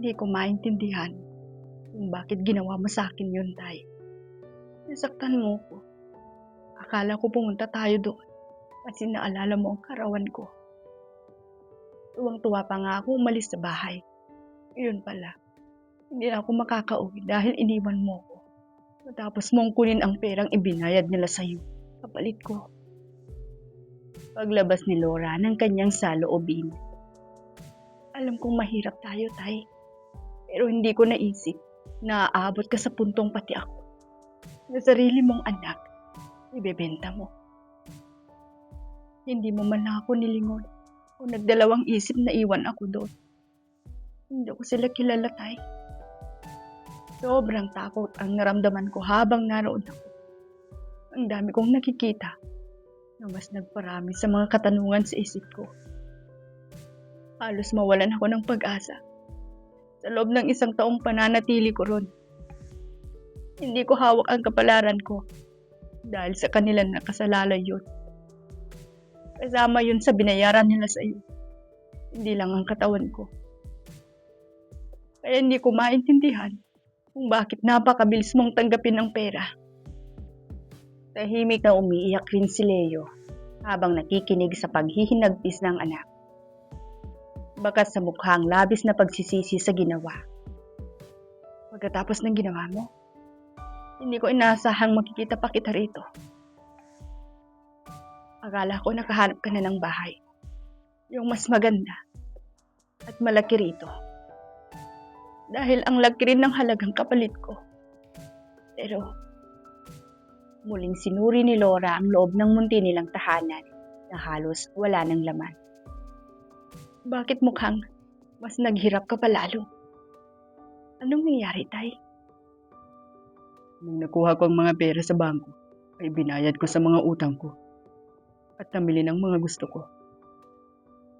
Hindi ko maintindihan kung bakit ginawa mo sa akin yun, Tay. Nasaktan mo ko. Akala ko pumunta tayo doon kasi naalala mo ang karawan ko. Tuwang-tuwa pa nga ako umalis sa bahay. Yun pala, hindi na ako makakauwi dahil iniwan mo ko. Matapos mong kunin ang perang ibinayad nila sa'yo. Kapalit ko. Paglabas ni Laura ng kanyang saloobin. Alam kong mahirap tayo, Tay. Pero hindi ko naisip na aabot ka sa puntong pati ako. Na sarili mong anak, ibebenta mo. Hindi mo man lang ako nilingon o nagdalawang isip na iwan ako doon. Hindi ko sila kilala, Tay. Sobrang takot ang naramdaman ko habang naroon ako. Ang dami kong nakikita na mas nagparami sa mga katanungan sa isip ko. Halos mawalan ako ng pag-asa. Sa loob ng 1 taong pananatili ko ron. Hindi ko hawak ang kapalaran ko dahil sa kanila nakasalalay yun. Kasama yun sa binayaran nila sa iyo. Hindi lang ang katawan ko. Kaya hindi ko maintindihan kung bakit napakabilis mong tanggapin ang pera. Tahimik na umiiyak rin si Leo habang nakikinig sa paghihinagpis ng anak. Bakas sa mukhang labis na pagsisisi sa ginawa. Pagkatapos ng ginawa mo, hindi ko inaasahang makikita pa kita rito. Akala ko nakahanap ka na ng bahay. Yung mas maganda at malaki rito. Dahil ang laki rin ng halagang kapalit ko. Pero, muling sinuri ni Laura ang loob ng munti nilang tahanan na halos wala ng laman. Bakit mukhang mas naghirap ka pa lalo? Anong nangyari, Tay? Nung nakuha ko ang mga pera sa bangko, ay binayad ko sa mga utang ko at namili ng mga gusto ko.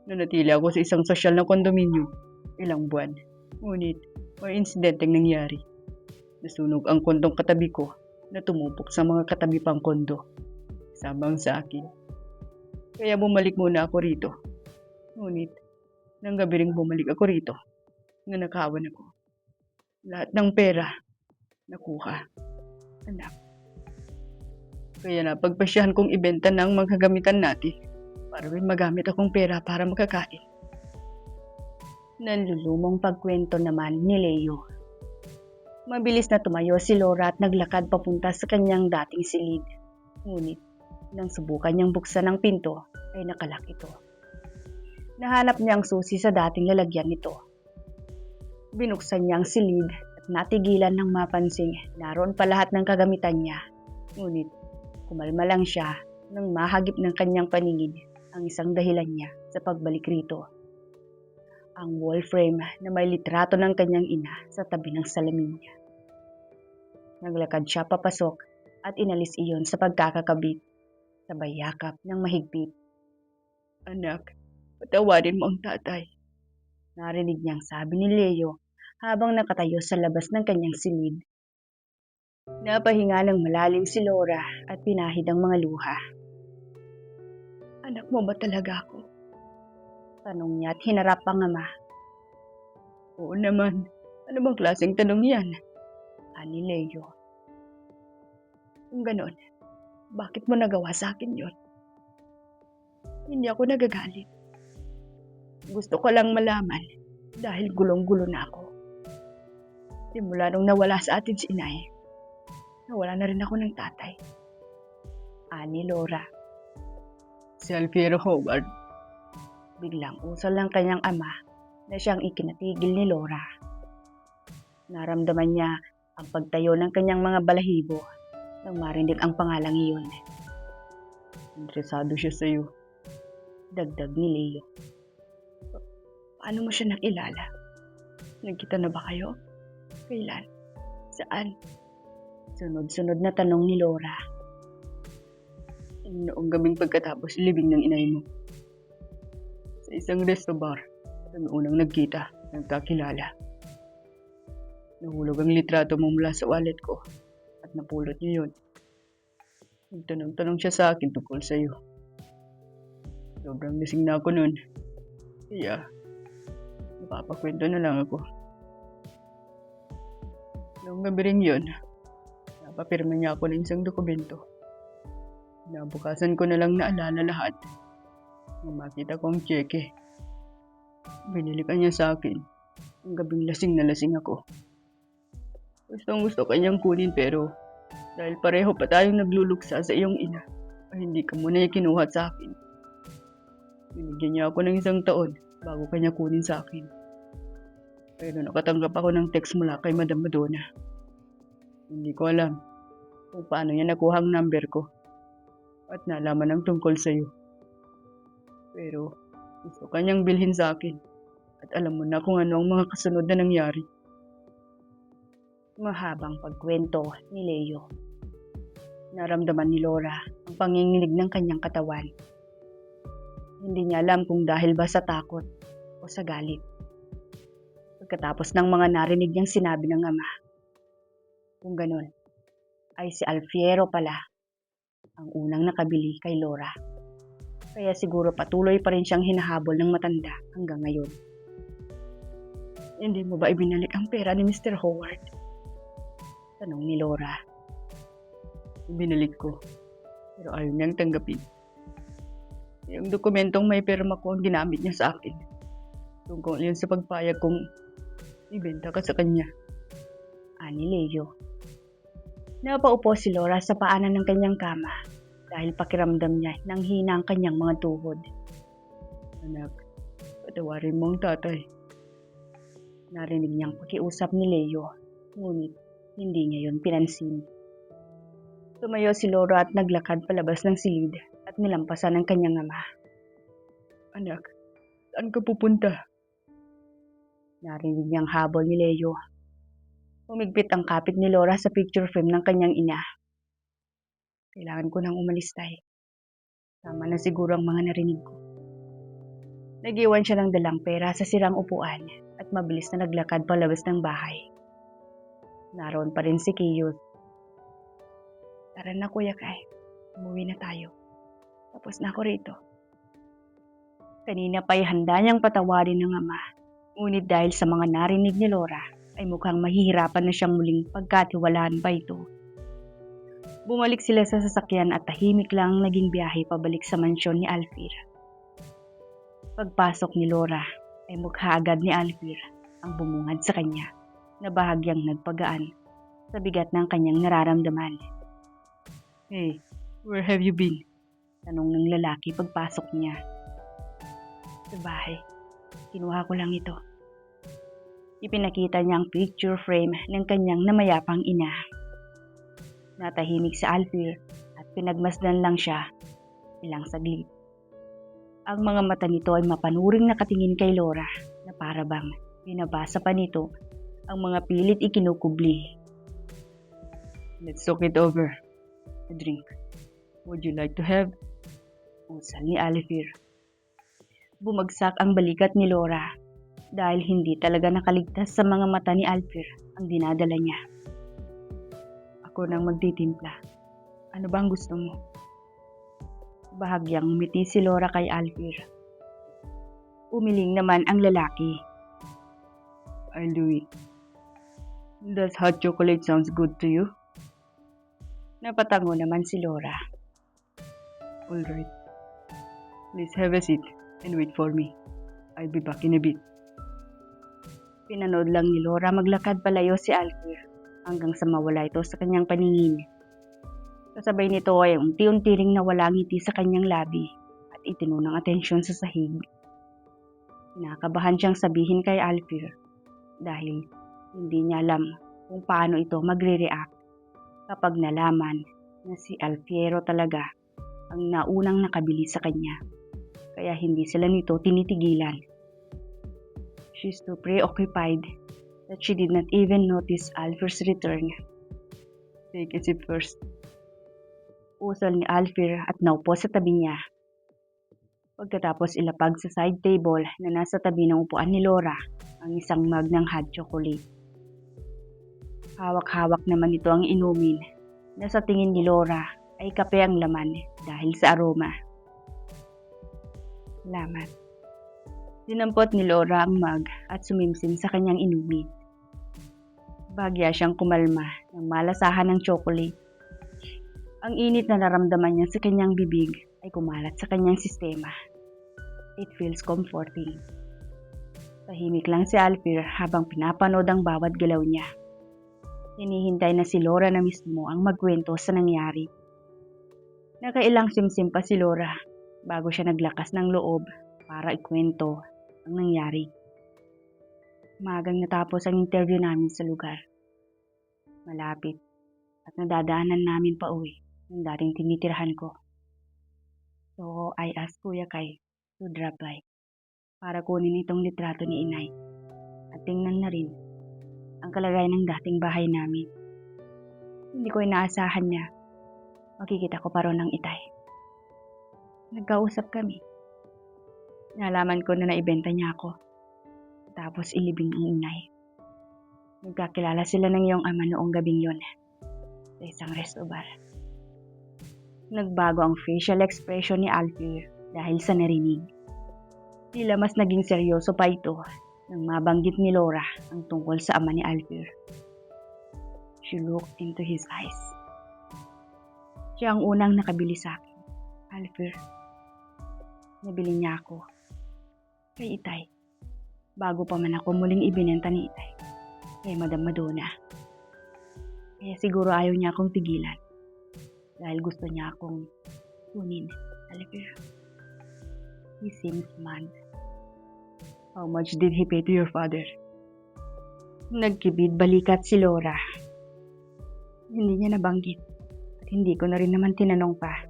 Nanatili ako sa isang sosyal na kondominyo ilang buwan. Ngunit may insidenteng nangyari. Nasunog ang kondong katabi ko na tumupok sa mga katabi pang kondo. Sabang sa akin. Kaya bumalik muna ako rito. Ngunit, nang gabi ring bumalik ako rito, nanakawan ako. Lahat ng pera, nakuha. Anak. Kaya napagpasyahan kong ibenta ng mga gamitan natin para rin magamit akong pera para makakain. Nanlulumong pagkwento naman ni Leo. Mabilis na tumayo si Laura at naglakad papunta sa kanyang dating silid. Ngunit, nang subukan niyang buksan ang pinto, ay nakalak ito. Nahanap niya ang susi sa dating lalagyan nito. Binuksan niya ang silid at natigilan ng mapansing naroon pa lahat ng kagamitan niya. Ngunit, kumalma lang siya nang mahagip ng kanyang paningin ang isang dahilan niya sa pagbalik rito. Ang wall frame na may litrato ng kanyang ina sa tabi ng salamin niya. Naglakad siya papasok at inalis iyon sa pagkakakabit, sabay yakap ng mahigpit. Anak, patawarin mo ang tatay. Narinig niyang sabi ni Leo habang nakatayo sa labas ng kanyang silid. Napahinga ng malalim si Laura at pinahid ang mga luha. Anak mo ba talaga ako? Tanong niya at hinarap ang ama. Oo naman. Ano bang klaseng tanong yan? Ani Leo. Kung ganon, bakit mo nagawa sa akin yon? Hindi ako nagagalit. Gusto ko lang malaman dahil gulong-gulo na ako. Simula nung nawala sa atin si inay, nawala na rin ako ng tatay. Ani Laura. Si Alfiero Howard. Biglang usol ng kanyang ama na siyang ikinatigil ni Laura. Naramdaman niya ang pagtayo ng kanyang mga balahibo nang marinig ang pangalang iyon. Interesado siya sa iyo. Dagdag ni Leo. Paano mo siya nakilala? Nagkita na ba kayo? Kailan? Saan? Sunod-sunod na tanong ni Laura. Noong gabing pagkatapos libing ng inay mo. Sa isang resto bar, kami unang nagkita, nagkakilala. Nahulog ang litrato mo mula sa wallet ko at napulot niyo yun. Nagtanong-tanong siya sa akin tungkol sa iyo. Sobrang lasing na ako nun. Kaya, napapakwento na lang ako. Noong gabi rin yun, napapirma niya ako ng isang dokumento. Nabukasan ko na lang naalala lahat. Nung makita ko ang tseke, binilikan niya sa akin. Ang gabing lasing na lasing ako. Gusto kanyang kunin pero dahil pareho pa tayong nagluluksa sa iyong ina, ay hindi ka muna niya kinuha sa akin. Binigyan niya ako ng 1 taon bago kanya kunin sa akin. Pero nakatanggap ako ng text mula kay Madam Madonna. Hindi ko alam kung paano niya nakuha ang number ko at nalaman ang tungkol sa iyo. Pero gusto kanyang bilhin sa akin at alam mo na kung ano ang mga kasunod na nangyari. Mahabang pagkwento ni Leo. Naramdaman ni Laura ang panginginig ng kanyang katawan. Hindi niya alam kung dahil ba sa takot o sa galit. Pagkatapos ng mga narinig niyang sinabi ng ama, kung ganun, ay si Alfiero pala ang unang nakabili kay Laura. Kaya siguro patuloy pa rin siyang hinahabol ng matanda hanggang ngayon. Hindi mo ba ibinalik ang pera ni Mr. Howard? Tanong ni Laura. Ibinalik ko, pero ayaw niyang tanggapin. Yung dokumentong may pirma ko ang ginamit niya sa akin. Tungkol yun sa pagpayag kong ibenta ka sa kanya. Ani Leo. Napaupo si Laura sa paanan ng kanyang kama dahil pakiramdam niya nang hina ang kanyang mga tuhod. Anak, patawarin mo ang tatay. Narinig niyang pakiusap ni Leo, ngunit hindi niya yun pinansin. Tumayo si Laura at naglakad palabas ng silid at nilampasan ang kanyang ama. Anak, saan ka pupunta? Narinig niyang habol ni Leo. Humigpit ang kapit ni Laura sa picture frame ng kanyang ina. Kailangan ko nang umalis, tay. Tama na siguro ang mga narinig ko. Nag-iwan siya ng dalang pera sa sirang upuan at mabilis na naglakad palabas ng bahay. Naroon pa rin si Kiyot. Tara na Kuya Kai, umuwi na tayo. Tapos na ako rito. Kanina pa'y handa niyang patawarin ng ama. Ngunit dahil sa mga narinig ni Laura, ay mukhang mahihirapan na siyang muling pagkatiwalaan pa ito. Bumalik sila sa sasakyan at tahimik lang ang naging biyahe pabalik sa mansyon ni Alfir. Pagpasok ni Laura, ay mukha agad ni Alfir ang bumungad sa kanya na bahagyang nagpagaan sa bigat ng kanyang nararamdaman. Hey, where have you been? Tanong ng lalaki pagpasok niya. Sa bahay. Kinuha ko lang ito. Ipinakita niya ang picture frame ng kanyang namayapang ina. Natahimik si Alfir at pinagmasdan lang siya ilang saglit. Ang mga mata nito ay mapanuring nakatingin kay Laura na parabang binabasa pa nito ang mga pilit ikinukubli. Let's talk it over. A drink. Would you like to have? Usal ni Alfir. Bumagsak ang balikat ni Laura dahil hindi talaga nakaligtas sa mga mata ni Alfir ang dinadala niya. Ako nang magtitimpla. Ano ba ang gusto mo? Bahagyang umiti si Laura kay Alfir. Umiling naman ang lalaki. I'll do it. Does hot chocolate sounds good to you? Napatango naman si Laura. Alright. Please have a seat and wait for me. I'll be back in a bit. Pinanood lang ni Laura maglakad palayo si Alfir hanggang sa mawala ito sa kanyang paningin. Kasabay nito ay unti-unti ring nawala ang ngiti sa kanyang labi at itinunang atensyon sa sahig. Nakabahan siyang sabihin kay Alfir dahil hindi niya alam kung paano ito magre-react kapag nalaman na si Alfiero talaga ang naunang nakabili sa kanya. Kaya hindi sila nito tinitigilan. She's too preoccupied that she did not even notice Alfir's return. Take a sip first. Usal ni Alfir at naupo sa tabi niya. Pagkatapos ilapag sa side table na nasa tabi ng upuan ni Laura ang isang mug ng hot chocolate. Hawak-hawak naman ito ang inumin na sa tingin ni Laura ay kape ang laman dahil sa aroma. Salamat. Dinampot ni Laura ang mug at sumimsim sa kanyang inumin. Bagya siyang kumalma ng malasahan ng chocolate. Ang init na naramdaman niya sa kanyang bibig ay kumalat sa kanyang sistema. It feels comforting. Tahimik lang si Alfie habang pinapanood ang bawat galaw niya. Hinihintay na si Laura na mismo ang magkwento sa nangyari. Nakailang simsim pa si Laura bago siya naglakas ng loob para ikwento ang nangyari. Magang natapos ang interview namin sa lugar. Malapit at nadadaanan namin pa uwi ng dating tinitirahan ko. So I asked Kuya Kai to drop by para kunin itong litrato ni Inay at tingnan na rin ang kalagayan ng dating bahay namin. Hindi ko inaasahan niya makikita ko pa ron ng Itay. Nagkausap kami. Nalaman ko na naibenta niya ako. Tapos ilibing ang Inay. Nagkakilala sila ng iyong ama noong gabing yon sa isang resto bar. Nagbago ang facial expression ni Alfie dahil sa narinig. Tila mas naging seryoso pa ito nang mabanggit ni Laura ang tungkol sa ama ni Alfie. She looked into his eyes. Siya ang unang nakabili sa akin. Alfie, nabili niya ako kay Itay bago pa man ako muling ibinenta ni Itay kay Madam Madonna. Kaya siguro ayaw niya akong tigilan dahil gusto niya akong kunin. Alfie, he seems mad. How much did he pay to your father? Nagkibid balikat si Laura. Hindi niya nabanggit at hindi ko na rin naman tinanong pa.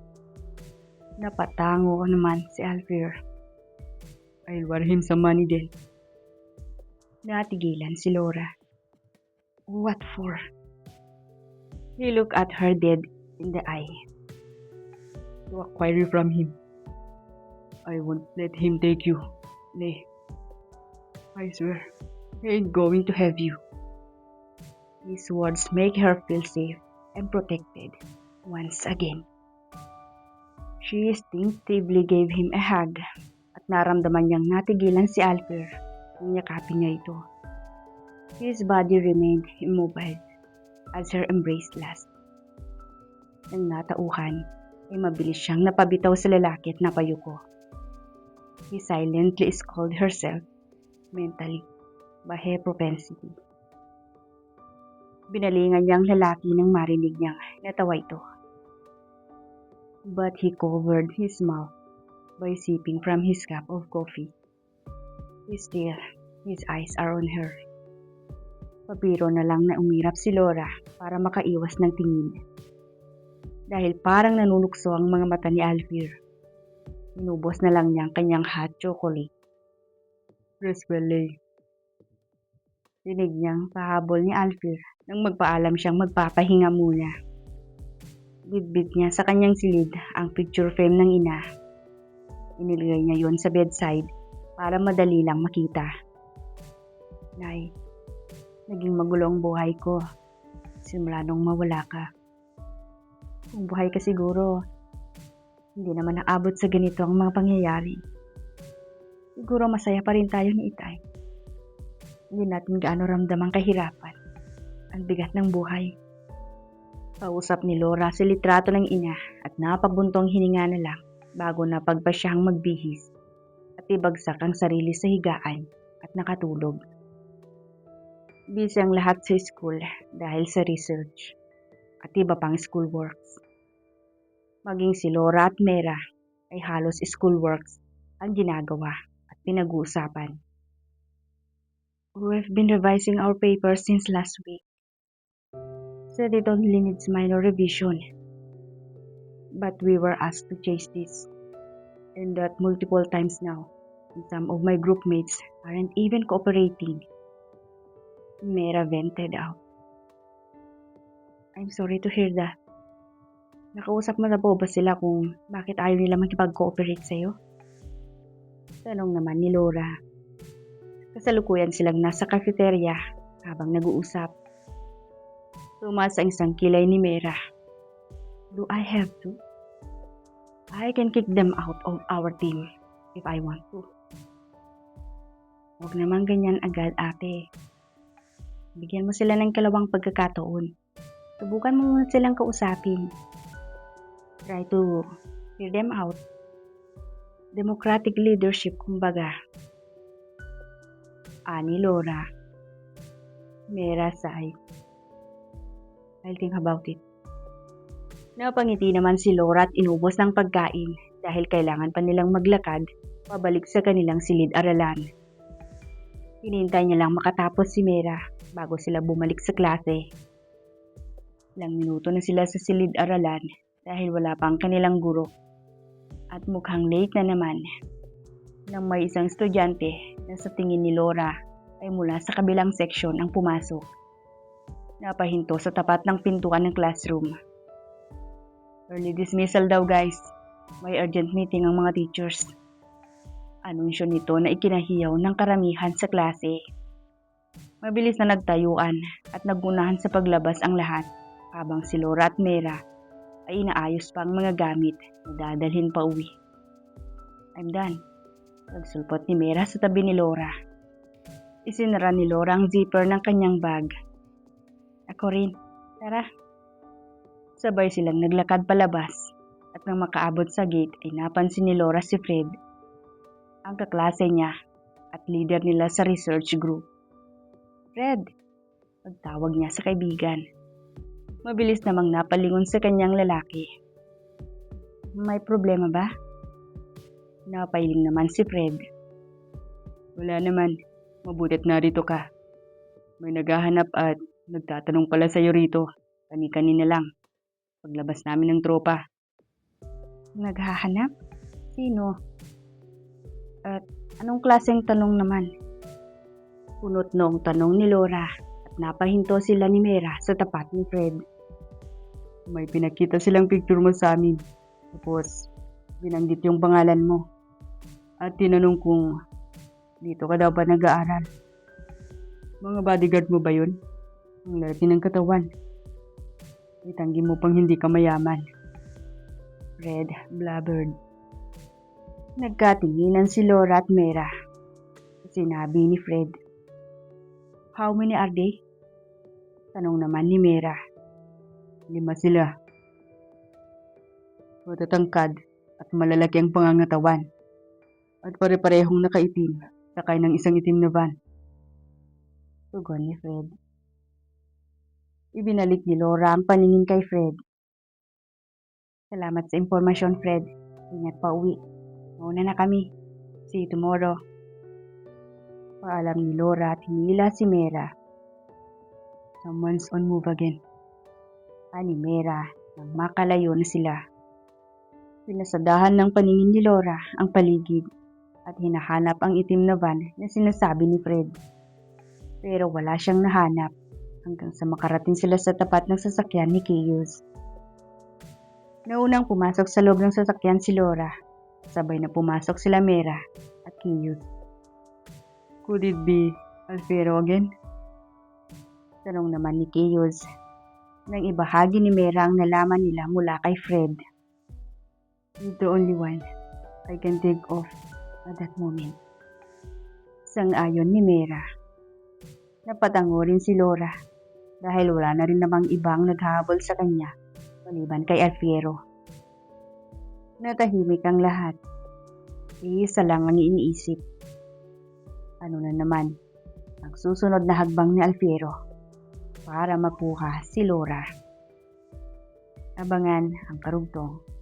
Napatango ko naman si Alfie. I'll war him some money then. Natigilan si Laura. What for? He looked at her dead in the eye. To acquire from him. I won't let him take you. Nay, I swear, he ain't going to have you. These words make her feel safe and protected once again. She instinctively gave him a hug at naramdaman niyang natigilan si Alfie nang yakapin niya ito. His body remained immobile as her embrace last. Nang natauhan, ay mabilis siyang napabitaw sa lalaki at napayuko. He silently scolded herself mentally by her propensity. Binalingan niya ang lalaki nang marinig niyang natawa ito. But he covered his mouth by sipping from his cup of coffee. Still, his eyes are on her. Pabiro na lang na umirap si Laura para makaiwas ng tingin. Dahil parang nanunukso ang mga mata ni Alfie. Inubos na lang niya ang kanyang hot chocolate. Rest well, Lay. Dinig niyang pahabol ni Alfie nang magpaalam siyang magpapahinga muna. Bitbit niya sa kanyang silid ang picture frame ng ina. Inilagay niya yon sa bedside para madali lang makita. Nay, naging magulo ang buhay ko simula nung mawala ka. Kung buhay ka siguro, hindi naman naabot sa ganito ang mga pangyayari. Siguro masaya pa rin tayo ni Itay. Hindi natin gaano ramdam ang kahirapan, ang bigat ng buhay. Kausap ni Laura sa litrato ng ina at napabuntong hininga na lang bago napagpa siyang magbihis at ibagsak ang sarili sa higaan at nakatulog. Busy ang lahat sa school dahil sa research at iba pang schoolworks. Maging si Laura at Mera ay halos schoolworks ang ginagawa at pinag-uusapan. We've been revising our papers since last week. Said it only needs minor revision. But we were asked to change this. And that multiple times now. And some of my group mates aren't even cooperating. Mera vented out. I'm sorry to hear that. Nakausap mo na po ba sila kung bakit ayaw nila makipag-cooperate sa'yo? Tanong naman ni Laura. Kasalukuyan silang nasa cafeteria habang nag-uusap. Tumaas ang isang kilay ni Mera. Do I have to? I can kick them out of our team if I want to. Huwag naman ganyan agad, ate. Bigyan mo sila ng kalawang pagkakataon. Subukan mo muna silang kausapin. Try to hear them out. Democratic leadership, kumbaga. Ani Laura. Mera sigh. I'll think about it. Napangiti naman si Laura at inubos ng pagkain dahil kailangan pa nilang maglakad pabalik sa kanilang silid-aralan. Hinintay niya lang makatapos si Mera bago sila bumalik sa klase. Ilang minuto na sila sa silid-aralan dahil wala pang kanilang guro. At mukhang late na naman nang may isang estudyante na sa tingin ni Laura ay mula sa kabilang seksyon ang pumasok. Napahinto sa tapat ng pintuan ng classroom. Early dismissal daw guys. May urgent meeting ang mga teachers. Anunsyo nito na ikinahiyaw ng karamihan sa klase. Mabilis na nagtayuan at nagunahan sa paglabas ang lahat habang si Laura at Mera ay inaayos pa ang mga gamit na dadalhin pa uwi. I'm done. Nagsulpot ni Mera sa tabi ni Laura. Isinara ni Laura ang zipper ng kanyang bag. Ako rin. Tara. Sabay silang naglakad palabas at nang makaabot sa gate ay napansin ni Laura si Fred, ang kaklase niya at leader nila sa research group. Fred, pagtawag niya sa kaibigan. Mabilis namang napalingon sa kanyang lalaki. May problema ba? Napailing naman si Fred. Wala naman, mabutit narito ka. May naghahanap at nagtatanong pala sa'yo rito. Kani-kanina lang. Paglabas namin ng tropa. Naghahanap? Sino? At anong klaseng tanong naman? Punot noong tanong ni Laura at napahinto sila ni Mera sa tapat ni Fred. May pinakita silang picture mo sa amin. Tapos, binanggit yung pangalan mo. At tinanong kung dito ka daw ba nag-aaral. Mga bodyguard mo ba yun? Ang lalaki ng katawan. Itanggi mo pang hindi ka mayaman. Fred blubbered. Nagkatinginan si Laura at Mera. Sinabi ni Fred. How many are they? Tanong naman ni Mera. 5 sila. Matatangkad at malalaki ang pangangatawan. At pare-parehong nakaitim, sakay ng isang itim na van. Tugon ni Fred. Ibinalik ni Laura ang paningin kay Fred. Salamat sa impormasyon, Fred. Ingat pa uwi. Mauna na kami. See you tomorrow. Paalam ni Laura at hinila si Mera. Someone's on move again. Ani Mera nang makalayo na sila. Pinasadahan ng paningin ni Laura ang paligid at hinahanap ang itim na van na sinasabi ni Fred. Pero wala siyang nahanap hanggang sa makarating sila sa tapat ng sasakyan ni Keyos. Naunang pumasok sa loob ng sasakyan si Laura. Sabay na pumasok sila Mera at Keyos. Could it be Alfero again? Tanong naman ni Keyos. Nang ibahagi ni Mera ang nalaman nila mula kay Fred. He's the only one I can think of at that moment. Sang-ayon ni Mera. Napatango rin si Laura dahil wala na rin namang ibang naghahabol sa kanya maliban kay Alfiero. Natahimik ang lahat. Iisa lang ang iniisip. Ano na naman ang susunod na hagbang ni Alfiero para makuha si Laura. Abangan ang karugtong